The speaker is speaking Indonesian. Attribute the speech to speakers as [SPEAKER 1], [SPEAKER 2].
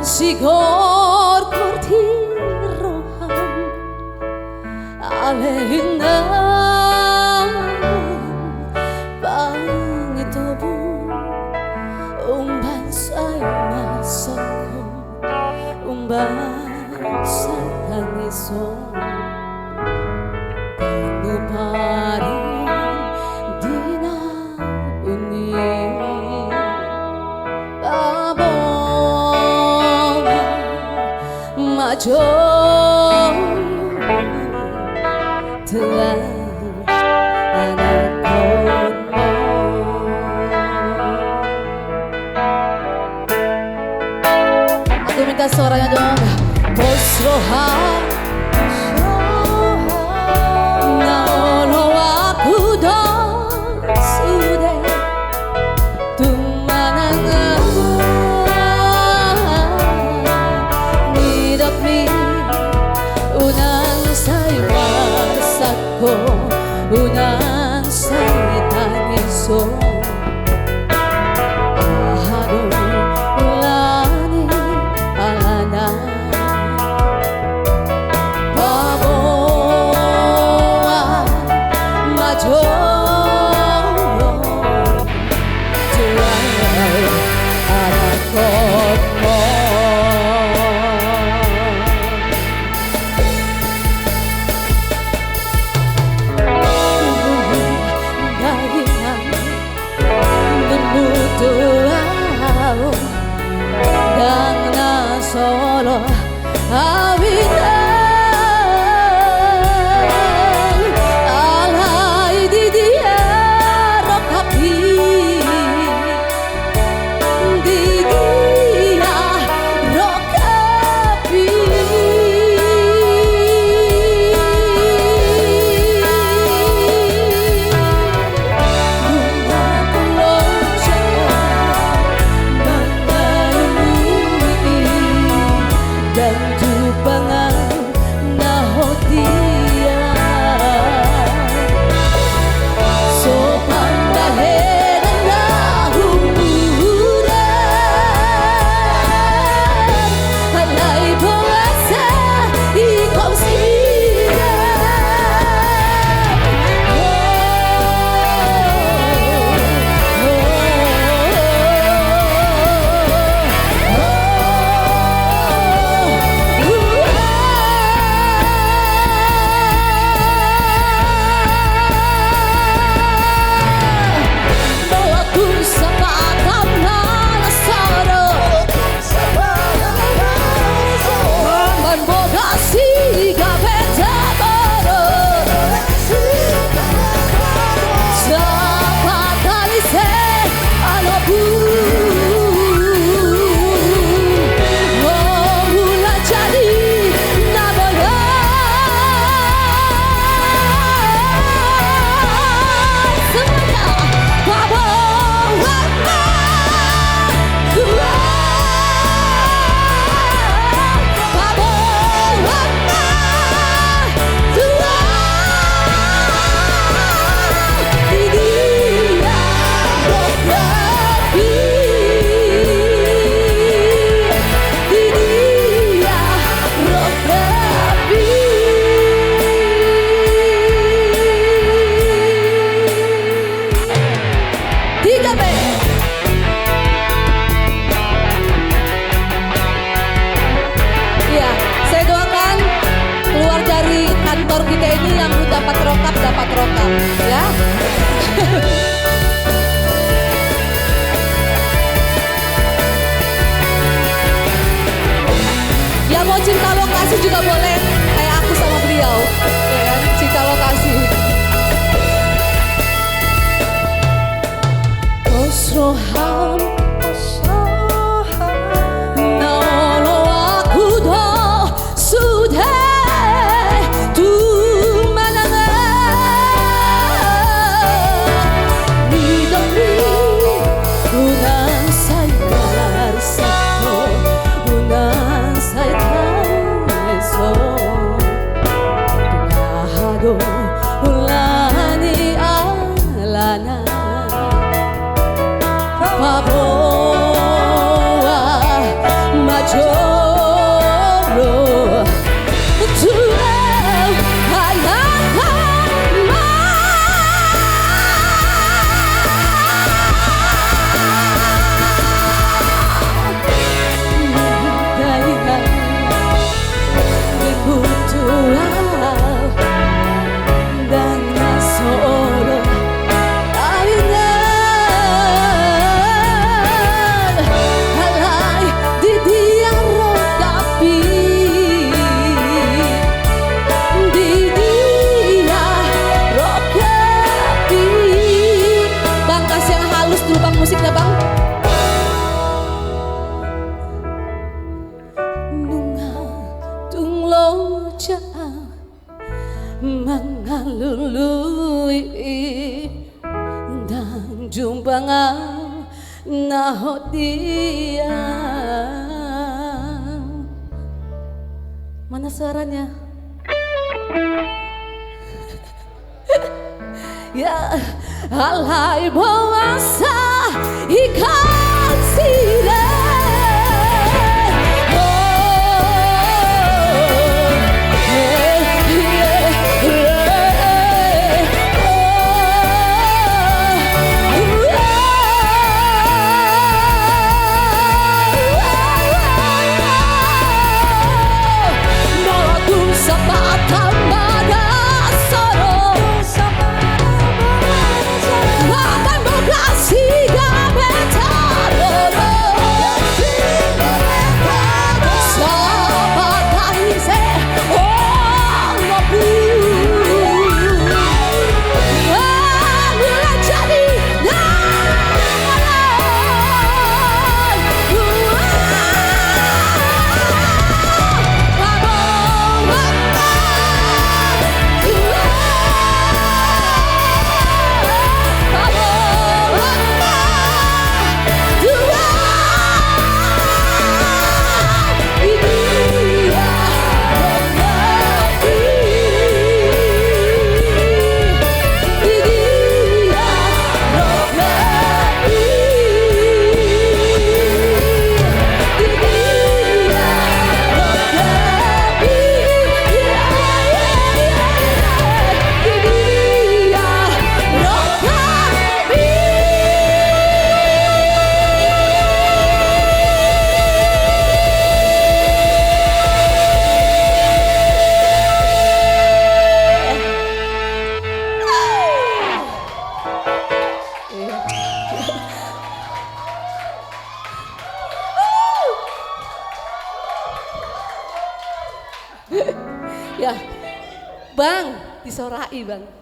[SPEAKER 1] Sigor kortirohan alehinam pangitobu umban say masako umban say tangiso tinuparian dina uni majo telah anakku. Aku minta suaranya dong. Bosroha naolo aku dong sude tumanangan unang say marsako unang say tangiso ahado lani alana baboa majo tuay anakot mo. Dan na solo habitan alay di dia rokapi di dia rokapi dan jupangan nahotia sopan baheran nahuran halay puasa ikaw sila kantor kita ini yang dapat rokap ya. Ya mau cinta lokasi juga boleh kayak aku sama beliau ya kan? Cinta lokasi. Ulani alana Paboa Majoro Tuel Hayakama Gaikan Dibutuhan musiknya bang. Nunga tunglo jaa mangalului dan jumpa nahot dia. Mana suaranya? Ya, alai bawasa ikan sire. Ya, bang, disorai bang.